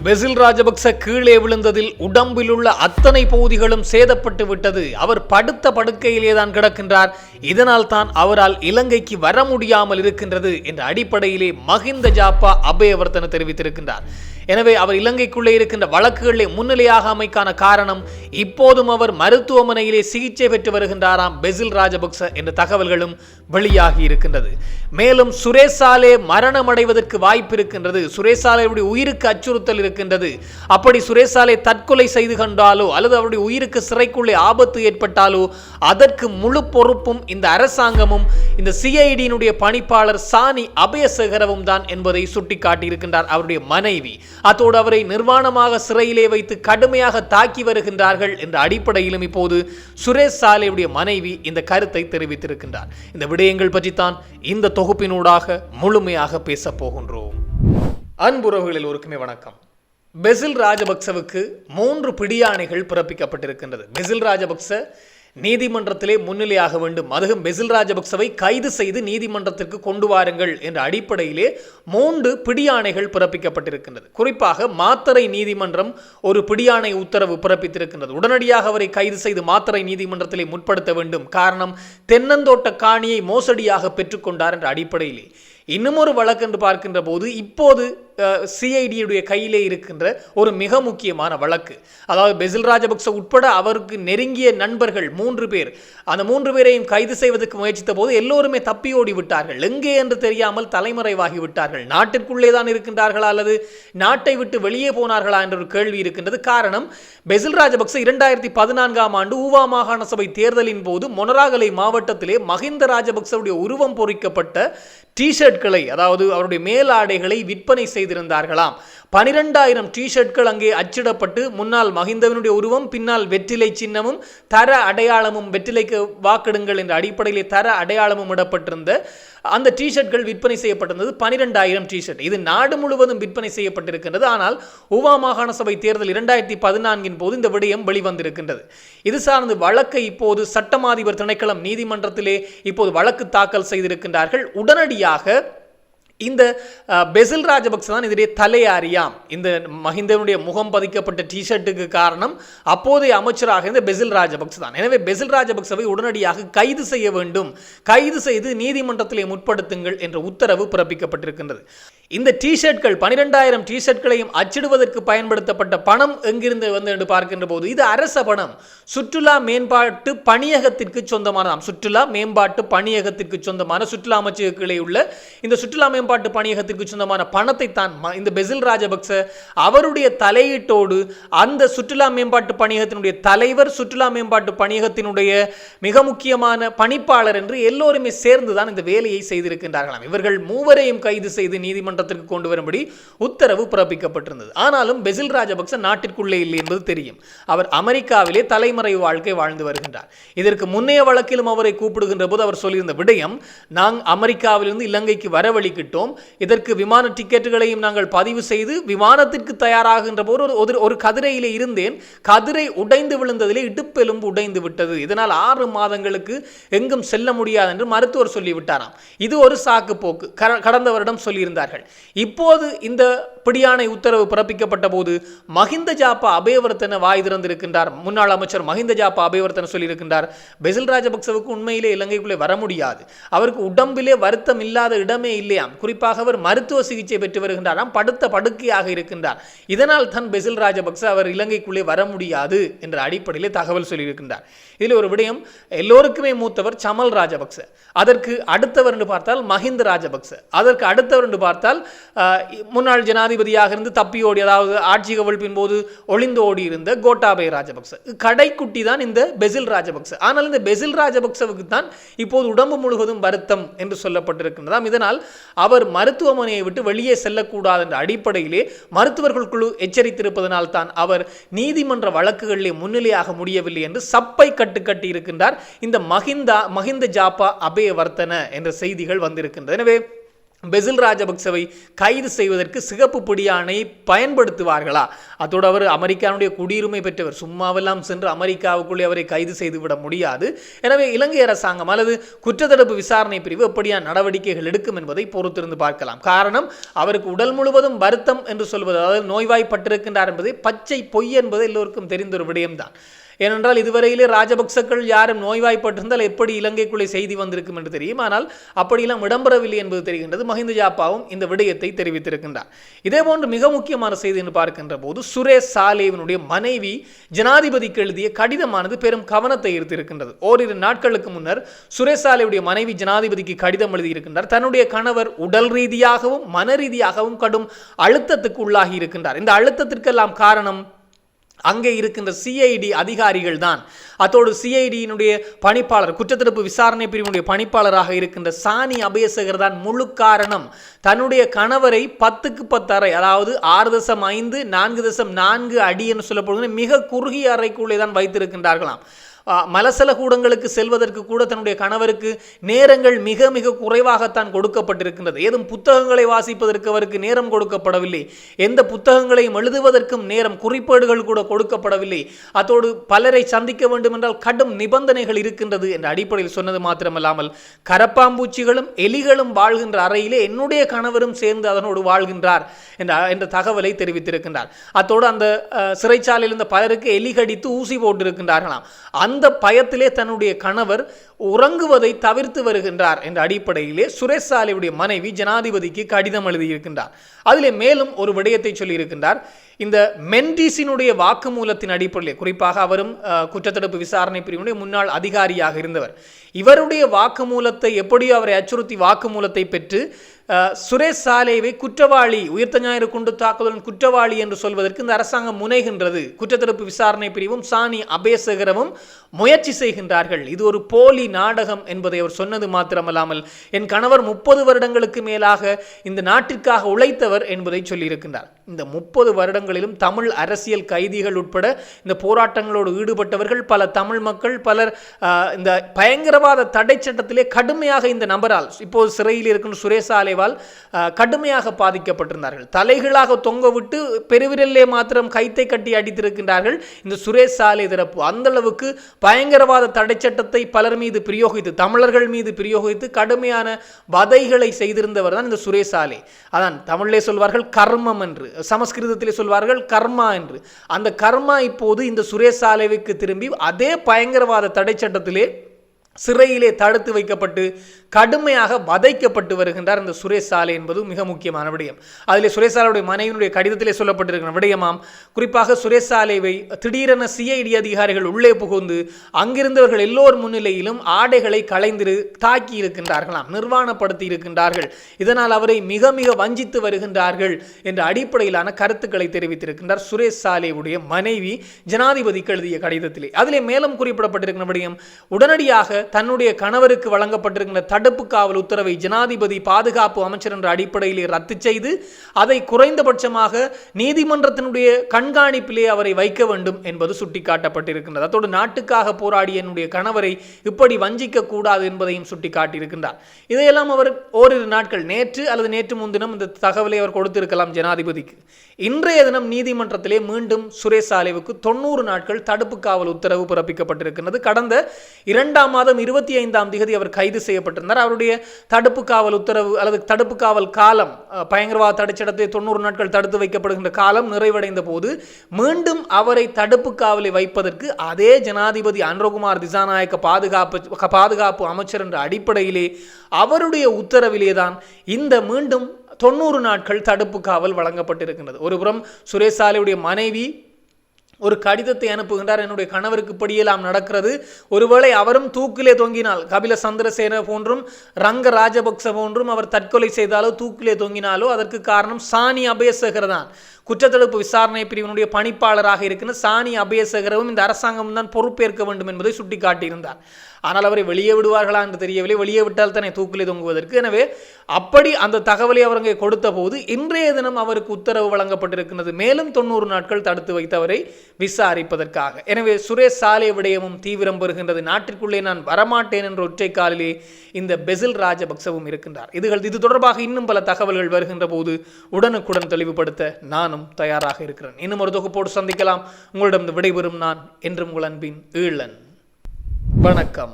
Basil Rajapaksa கீழே விழுந்ததில் உடம்பில் உள்ள அத்தனை பகுதிகளும் சேதப்பட்டு விட்டது. அவர் படுத்த படுக்கையிலே தான் கிடக்கின்றார். இதனால் தான் அவரால் இலங்கைக்கு வர முடியாமல் இருக்கின்றது என்ற அடிப்படையிலே மஹிந்த ஜாப்பா அபேவர்தன தெரிவித்திருக்கின்றார். எனவே அவர் இலங்கைக்குள்ளே இருக்கின்ற வழக்குகளை முன்னிலையாக அமைக்கான காரணம் இப்போதும் அவர் மருத்துவமனையிலே சிகிச்சை பெற்று வருகின்றாராம் பெசில் ராஜபக்ச என்ற தகவல்களும் வெளியாகி இருக்கின்றது. மேலும் சுரேசாலே மரணம் அடைவதற்கு வாய்ப்பு இருக்கின்றது. சுரேசாலையுடைய உயிருக்கு அச்சுறுத்தல் இருக்கின்றது. அப்படி சுரேசாலை தற்கொலை செய்து கொண்டாலோ அல்லது அவருடைய உயிருக்கு சிறைக்குள்ளே ஆபத்து ஏற்பட்டாலோ அதற்கு முழு பொறுப்பும் இந்த அரசாங்கமும் இந்த சிஐடியினுடைய பணிப்பாளர் சானி அபயசேகரவும் தான் என்பதை சுட்டிக்காட்டியிருக்கின்றார் அவருடைய மனைவி. அத்தோடு அவரை நிர்வாணமாக சிறையிலே வைத்து கடுமையாக தாக்கி வருகின்றார்கள் என்ற அடிப்படையிலும் இப்போது சுரேஷ் சாலேவுடைய மனைவி இந்த கருத்தை தெரிவித்திருக்கின்றார். இந்த விடயங்கள் பற்றித்தான் இந்த தொகுப்பினூடாக முழுமையாக பேச போகின்றோம். அன்புறவுகளில் ஒருக்குமே வணக்கம். பெசில் ராஜபக்சவுக்கு 3 பிடியாணைகள் பிறப்பிக்கப்பட்டிருக்கின்றது. பெசில் ராஜபக்ச நீதிமன்றத்திலே முன்னிலையாக வேண்டும், அதுவும் பெசில் ராஜபக்சவை கைது செய்து நீதிமன்றத்திற்கு கொண்டு வாருங்கள் என்ற அடிப்படையிலே 3 பிடியாணைகள் பிறப்பிக்கப்பட்டிருக்கின்றது. குறிப்பாக மாத்தறை நீதிமன்றம் ஒரு பிடியாணை உத்தரவு பிறப்பித்திருக்கின்றது. உடனடியாக அவரை கைது செய்து மாத்தறை நீதிமன்றத்திலே முற்படுத்த வேண்டும். காரணம், தென்னந்தோட்ட காணியை மோசடியாக பெற்றுக்கொண்டார் என்ற அடிப்படையிலே. இன்னும் ஒரு வழக்கு என்று பார்க்கின்ற போது இப்போது சிஐடியுடைய கையிலே இருக்கின்ற ஒரு மிக முக்கியமான வழக்கு, அதாவது பெசில் ராஜபக்ச உட்பட அவருக்கு நெருங்கிய நண்பர்கள் 3 பேர், அந்த 3 பேரையும் கைது செய்வதற்கு முயற்சித்த போது எல்லோருமே தப்பி ஓடி விட்டார்கள். எங்கே என்று தெரியாமல் தலைமறைவாகி விட்டார்கள். நாட்டிற்குள்ளே தான் இருக்கின்றார்களா அல்லது நாட்டை விட்டு வெளியே போனார்களா என்ற ஒரு கேள்வி இருக்கின்றது. காரணம், பெசில் ராஜபக்ச 2014ஆம் ஆண்டு ஊவா மாகாண சபை தேர்தலின் போது மொனராகலை மாவட்டத்திலே மஹிந்த ராஜபக்சவுடைய உருவம் பொறிக்கப்பட்ட டிஷர்ட்களை, அதாவது அவருடைய மேலாடைகளை விற்பனை செய்திருந்தார்களாம். 12,000 டிஷர்ட்கள் அங்கே அச்சிடப்பட்டு முன்னால் மஹிந்தவினுடைய உருவம், பின்னால் வெற்றிலை சின்னமும் தர அடையாளமும், வெற்றிலைக்கு வாக்கெடுங்கள் என்ற அடிப்படையிலே தர அடையாளமும் இடப்பட்டிருந்த அந்த டிஷர்ட்கள் விற்பனை செய்யப்பட்டிருந்தது. 12,000 டிஷர்ட். இது நாடு முழுவதும் விற்பனை செய்யப்பட்டிருக்கின்றது. ஆனால் ஊவா மாகாண சபை தேர்தல் 2014 போது இந்த விடயம் வெளிவந்திருக்கின்றது. இது சார்ந்த வழக்கை இப்போது சட்டமாதிபர் திணைக்களம் நீதிமன்றத்திலே இப்போது வழக்கு தாக்கல் செய்திருக்கின்றார்கள். உடனடியாக இந்த பெசில் ராஜபக்ச தான் இதே தலையாரியாம். இந்த மஹிந்தனுடைய முகம் பதிக்கப்பட்ட டிஷர்ட்டுக்கு காரணம் அப்போதைய அமைச்சராக இருந்த பெசில் ராஜபக்ச தான். எனவே பெசில் ராஜபக்சவை உடனடியாக கைது செய்ய வேண்டும், கைது செய்து நீதிமன்றத்திலே முற்படுத்துங்கள் என்ற உத்தரவு பிறப்பிக்கப்பட்டிருக்கின்றது. இந்த டிஷர்ட்கள் 12,000 டிஷர்ட்களையும் அச்சிடுவதற்கு பயன்படுத்தப்பட்ட பணம் எங்கிருந்து வந்து என்று பார்க்கின்ற போது இது அரச பணம், சுற்றுலா மேம்பாட்டு பணியகத்திற்கு சொந்தமானதாம். சுற்றுலா மேம்பாட்டு பணியகத்திற்கு சொந்தமான, சுற்றுலா அமைச்சகங்களே உள்ள இந்த சுற்றுலா மேம்பாட்டு பணியகத்திற்கு சொந்தமான பணத்தை தான் இந்த பெசில் ராஜபக்ச அவருடைய தலையீட்டோடு அந்த சுற்றுலா மேம்பாட்டு பணியகத்தினுடைய தலைவர், சுற்றுலா மேம்பாட்டு பணியகத்தினுடைய மிக முக்கியமான பணிப்பாளர் என்று எல்லோருமே சேர்ந்துதான் இந்த வேலையை செய்திருக்கின்றார்களாம். இவர்கள் 3வரையும் கைது செய்து நீதிமன்றத்திற்கு கொண்டு வரும்படி உத்தரவு பிறப்பிக்கப்பட்டிருந்தது. ஆனாலும் பெசில் ராஜபக்ச நாட்டிற்குள்ளே இல்லை என்பது தெரியும். அவர் அமெரிக்காவிலே தலைமறைவு வாழ்க்கை வாழ்ந்து வருகின்றார். இதற்கு முன்னைய வழக்கிலும் அவரை கூப்பிடுகின்ற போது அவர் சொல்லியிருந்த விடயம், நாங்கள் அமெரிக்காவிலிருந்து இலங்கைக்கு வரவழிக்கிட்டோம், இதற்கு விமான டிக்கெட்டுகளையும் நாங்கள் பதிவு செய்து விமானத்திற்கு தயாராகின்ற போது ஒரு கதிரையிலே இருந்தேன், கதிரை உடைந்து விழுந்ததிலே இடுப்பெலும்பு உடைந்து விட்டது, இதனால் 6 மாதங்களுக்கு எங்கும் செல்ல முடியாது என்று மருத்துவர் சொல்லிவிட்டாராம். இது ஒரு சாக்கு போக்கு கடந்த வருடம் சொல்லியிருந்தார்கள். இப்போது இந்த பிடியாணை உத்தரவு பிறப்பிக்கப்பட்ட போது மஹிந்த ஜாப்பா அபேவர்தன வாய் திறந்திருக்கின்றார். முன்னாள் அமைச்சர் மஹிந்த ஜாப்பா அபேவர்தன சொல்லியிருக்கின்றார், பெசில் ராஜபக்சவுக்கு உண்மையிலே இலங்கைக்குள்ளே வர முடியாது, அவருக்கு உடம்பிலே வருத்தம் இல்லாத இடமே இல்லையாம். குறிப்பாக அவர் மருத்துவ சிகிச்சை பெற்று வருகின்றாராம், படுத்த படுக்கையாக இருக்கின்றார். இதனால் தான் பெசில் ராஜபக்ச அவர் இலங்கைக்குள்ளே வர முடியாது என்ற அடிப்படையிலே தகவல் சொல்லியிருக்கின்றார். இதில் ஒரு விடயம், எல்லோருக்குமே மூத்தவர் சமல் ராஜபக்ச, அதற்கு அடுத்தவர் என்று பார்த்தால் மஹிந்த ராஜபக்ச, அதற்கு அடுத்தவர் என்று பார்த்தால் முன்னாள் ஜனாதிபதியாக இருந்து தப்பியோடி, அதாவது ஆட்சி கவிழ்ப்பின் போது ஒளிந்து ஓடி இருந்த கோட்டாபய ராஜபக்ச, கடைக்குட்டி தான் இந்த பெசில் ராஜபக்ச. ஆனால் இந்த பெசில் ராஜபக்சவுக்கு தான் இப்போது உடம்பு முழுவதும் வருத்தம் என்று சொல்லப்பட்டிருக்கின்றதாம். இதனால் அவர் மருத்துவமனையை விட்டு வெளியே செல்லக்கூடாது என்ற அடிப்படையிலே மருத்துவர்கள் குழு எச்சரித்திருப்பதனால் தான் அவர் நீதிமன்ற வழக்குகளிலே முன்னிலையாக முடியவில்லை என்று சப்பை கட்டுக்கட்டி இருக்கின்றார் இந்த மஹிந்த ஜாப்பா அபேவர்தன என்ற செய்திகள் வந்திருக்கின்றன. எனவே பெசில் ராஜபக்சவை கைது செய்வதற்கு சிகப்பு பிடியாணை பயன்படுத்துவார்களா? அதோடு அவர் அமெரிக்காவுடைய குடியுரிமை பெற்றவர், சும்மாவெல்லாம் சென்று அமெரிக்காவுக்குள்ளே அவரை கைது செய்துவிட முடியாது. எனவே இலங்கை அரசாங்கம் அல்லது குற்றத்தடுப்பு விசாரணை பிரிவு எப்படியான நடவடிக்கைகள் எடுக்கும் என்பதை பொறுத்திருந்து பார்க்கலாம். காரணம், அவருக்கு உடல் முழுவதும் வருத்தம் என்று சொல்வது, அதாவது நோய்வாய்ப்பட்டிருக்கின்றார் என்பதை பச்சை பொய் என்பது எல்லோருக்கும் தெரிந்த ஒரு விடயம்தான். ஏனென்றால் இதுவரையிலே ராஜபக்சக்கள் யாரும் நோய்வாய்ப்பட்டிருந்தால் எப்படி இலங்கைக்குள்ளே செய்தி வந்திருக்கும் என்று தெரியும். ஆனால் அப்படியெல்லாம் இடம்பெறவில்லை என்பது தெரிகின்றது. மஹிந்த ஜாப்பாவும் இந்த விடயத்தை தெரிவித்திருக்கின்றார். இதேபோன்று மிக முக்கியமான செய்தி என்று பார்க்கின்ற போது சுரேஷ் சாலேவினுடைய மனைவி ஜனாதிபதிக்கு எழுதிய கடிதமானது பெரும் கவனத்தை ஈர்த்திருக்கின்றது. ஓரிரு நாட்களுக்கு முன்னர் சுரேஷ் சாலேவுடைய மனைவி ஜனாதிபதிக்கு கடிதம் எழுதியிருக்கின்றார். தன்னுடைய கணவர் உடல் ரீதியாகவும் மன ரீதியாகவும் கடும் அழுத்தத்துக்கு உள்ளாகி இருக்கின்றார். இந்த அழுத்தத்திற்கெல்லாம் காரணம் அங்கே இருக்கின்ற சிஐடி அதிகாரிகள் தான். அத்தோடு சிஐடியினுடைய பணிப்பாளர், குற்றத்தடுப்பு விசாரணை பிரிவினுடைய பணிப்பாளராக இருக்கின்ற சானி அபேசகர் தான் முழு காரணம். தன்னுடைய கணவரை 10க்கு 10 அறை, அதாவது 6.5 4.4 அடி என்று சொல்லப்படுகிற மிக குறுகிய அறைக்குள்ளே தான் வைத்திருக்கின்றார்களாம். மலசல கூடங்களுக்கு செல்வதற்கு கூட தன்னுடைய கணவருக்கு நேரங்கள் மிக மிக குறைவாகத்தான் கொடுக்கப்பட்டிருக்கின்றது. ஏதும் புத்தகங்களை வாசிப்பதற்கு அவருக்கு நேரம் கொடுக்கப்படவில்லை. எந்த புத்தகங்களையும் எழுதுவதற்கும் நேரம், குறிப்பேடுகள் கூட கொடுக்கப்படவில்லை. அதோடு பலரை சந்திக்க வேண்டும் என்றால் கடும் நிபந்தனைகள் இருக்கின்றது என்ற அடிப்படையில் சொன்னது மாத்திரமல்லாமல், கரப்பாம்பூச்சிகளும் எலிகளும் வாழ்கின்ற அறையிலே என்னுடைய கணவரும் சேர்ந்து அதனோடு வாழ்கின்றார் என்ற தகவலை தெரிவித்திருக்கின்றார். அத்தோடு அந்த சிறைச்சாலையில் இருந்த பலருக்கு எலி கடித்து ஊசி போட்டிருக்கின்றார்களாம். அந்த பயத்திலே தன்னுடைய கணவர் உறங்குவதை தவிர்த்து வருகின்றார் என்ற அடிப்படையிலே சுரேஷ் சாலேவுடைய மனைவி ஜனாதிபதிக்கு கடிதம் எழுதியிருக்கின்றார். அதிலே மேலும் ஒரு விடயத்தை சொல்லியிருக்கின்றார். இந்த மென்டிஸினுடைய வாக்குமூலத்தின் அடிப்படையில், குறிப்பாக அவரும் குற்றத்தடுப்பு விசாரணை பிரிவினுடைய முன்னாள் அதிகாரியாக இருந்தவர், இவருடைய வாக்குமூலத்தை எப்படியோ அவரை அச்சுறுத்தி வாக்குமூலத்தை பெற்று சுரேஷ் சாலேவை குற்றவாளி, உயிர்த்த ஞாயிறு குண்டு தாக்குதலின் குற்றவாளி என்று சொல்வதற்கு இந்த அரசாங்கம் முனைகின்றது. குற்றத்தடுப்பு விசாரணை பிரிவும் சானி அபேசகரமும் முயற்சி செய்கின்றார்கள். இது ஒரு போலி நாடகம் என்பதை அவர் சொன்னது மாத்திரமல்லாமல், என் கணவர் 30 வருடங்களுக்கு மேலாக இந்த நாட்டிற்காக உழைத்தவர் என்பதை சொல்லியிருக்கின்றார். இந்த 30 வருடங்களிலும் தமிழ் அரசியல் கைதிகள் உட்பட இந்த போராட்டங்களோடு ஈடுபட்டவர்கள், பல தமிழ் மக்கள், பலர் இந்த பயங்கரவாத தடை சட்டத்திலே கடுமையாக இந்த நபரால், இப்போது சிறையில் இருக்கும் சுரேஷ் சாலேவால் கடுமையாக பாதிக்கப்பட்டிருந்தார்கள். தலைகளாக தொங்கவிட்டு பெருவிரலே மாத்திரம் கைத்தை கட்டி அடித்திருக்கின்றார்கள் இந்த சுரேஷ் சாலே தரப்பு. அந்த அளவுக்கு பயங்கரவாத தடை சட்டத்தை பலர் மீது பிரயோகித்து, தமிழர்கள் மீது பிரயோகித்து கடுமையான வதைகளை செய்திருந்தவர் தான் இந்த சுரேஷ் சாலே. அதான் தமிழிலே சொல்வார்கள் கர்மம் என்று, சமஸ்கிருதத்திலே சொல்வார்கள் கர்மா என்று. அந்த கர்மா இப்போது இந்த சுரேஷ் சாலேவுக்கு திரும்பி அதே பயங்கரவாத தடை சட்டத்திலே சிறையிலே தடுத்து வைக்கப்பட்டு கடுமையாக வதைக்கப்பட்டு வருகின்றார் இந்த சுரேஷ் சாலே என்பது மிக முக்கியமான விடயம். அதிலே சுரேஷ் சாலேவுடைய மனைவியினுடைய கடிதத்திலே சொல்லப்பட்டிருக்கிற விடயமாம், குறிப்பாக சுரேஷ் சாலேவை திடீரென சிஐடி அதிகாரிகள் உள்ளே புகுந்து அங்கிருந்தவர்கள் எல்லோர் முன்னிலையிலும் ஆடைகளை களைந்து தாக்கி இருக்கின்றார்களாம், நிர்வாணப்படுத்தி இருக்கின்றார்கள். இதனால் அவரை மிக மிக வஞ்சித்து வருகின்றார்கள் என்ற அடிப்படையிலான கருத்துக்களை தெரிவித்திருக்கின்றார் சுரேஷ் சாலேவுடைய மனைவி ஜனாதிபதிக்கு எழுதிய கடிதத்திலே. அதிலே மேலும் குறிப்பிடப்பட்டிருக்கிற விடயம், உடனடியாக தன்னுடைய கணவருக்கு வழங்கப்பட்டிருக்கின்ற தடுப்பு காவல் உத்தரவை ஜனாதிபதி பாதுகாப்பு அமைச்சர் என்ற அடிப்படையிலே ரத்து செய்து அதை குறைந்தபட்சமாக நீதிமன்றத்தினுடைய கண்காணிப்பிலே அவரை வைக்க வேண்டும் என்பது சுட்டிக்காட்டப்பட்டிருக்கின்றது. அதோடு நாட்டுக்காக போராடிய என்னுடைய கணவரை இப்படி வஞ்சிக்க கூடாது என்பதையும் சுட்டிக்காட்டியிருக்கின்றார். இதையெல்லாம் அவர் ஓரிரு நாட்கள், நேற்று அல்லது நேற்று முன்தினம் இந்த தகவலை அவர் கொடுத்திருக்கலாம் ஜனாதிபதிக்கு. இன்றைய தினம் நீதிமன்றத்திலே மீண்டும் சுரேஷ் சாலேவுக்கு 90 நாட்கள் தடுப்பு காவல் உத்தரவு பிறப்பிக்கப்பட்டிருக்கிறது. கடந்த 2ஆம் மாதம் 25ஆம் தேதி அவர் கைது செய்யப்பட்டிருந்தார். அவருடைய தடுப்பு காவல் உத்தரவு அல்லது தடுப்பு காவல் காலம், பயங்கரவாத தடைச்சட்டத்தை 90 நாட்கள் தடுத்து வைக்கப்படுகின்ற காலம் நிறைவடைந்த போது மீண்டும் அவரை தடுப்பு காவலை வைப்பதற்கு அதே ஜனாதிபதி அனுரகுமார் திசாநாயக்க பாதுகாப்பு அமைச்சர் என்ற அடிப்படையிலே அவருடைய உத்தரவிலேதான் இந்த மீண்டும் 90 நாட்கள் தடுப்பு காவல் வழங்கப்பட்டிருக்கின்றது. ஒருபுறம் சுரேஷ் சாலேவுடைய மனைவி ஒரு கடிதத்தை அனுப்புகின்றார், என்னுடைய கணவருக்கு இப்படியெல்லாம் நடக்கிறது, ஒருவேளை அவரும் தூக்கிலே தொங்கினால், கபில சந்திரசேன போன்றும் ரங்க ராஜபக்ச போன்றும் அவர் தற்கொலை செய்தாலோ தூக்கிலே தொங்கினாலோ அதற்கு காரணம் சானி அபேசகர் தான். குற்றத்தடுப்பு விசாரணை பிரிவினுடைய பணிப்பாளராக இருக்கிற சானி அபேசகரவும் இந்த அரசாங்கம் தான் பொறுப்பேற்க வேண்டும் என்பதை சுட்டிக்காட்டியிருந்தார். ஆனால் அவரை வெளியே விடுவார்களா என்று தெரியவில்லை. வெளியே விட்டால் தானே தூக்கிலே தொங்குவதற்கு. எனவே அப்படி அந்த தகவலை அவர்கள் கொடுத்த போது இன்றைய தினம் அவருக்கு உத்தரவு வழங்கப்பட்டிருக்கிறது, மேலும் 90 நாட்கள் தடுத்து வைத்தவரை விசாரிப்பதற்காக. எனவே சுரேஷ் சாலே விடயமும் தீவிரம் பெறுகின்றது. நாட்டிற்குள்ளே நான் வரமாட்டேன் என்ற ஒற்றை காலிலே இந்த பெசில் ராஜபக்சவும் இருக்கின்றார். இது தொடர்பாக இன்னும் பல தகவல்கள் வருகின்ற போது உடனுக்குடன் தெளிவுபடுத்த நானும் தயாராக இருக்கிறேன். இன்னும் ஒரு தொகுப்போடு சந்திக்கலாம். உங்களிடம் விடைபெறும் நான் என்றும் உங்கள் அன்பின் ஈழன். வணக்கம்.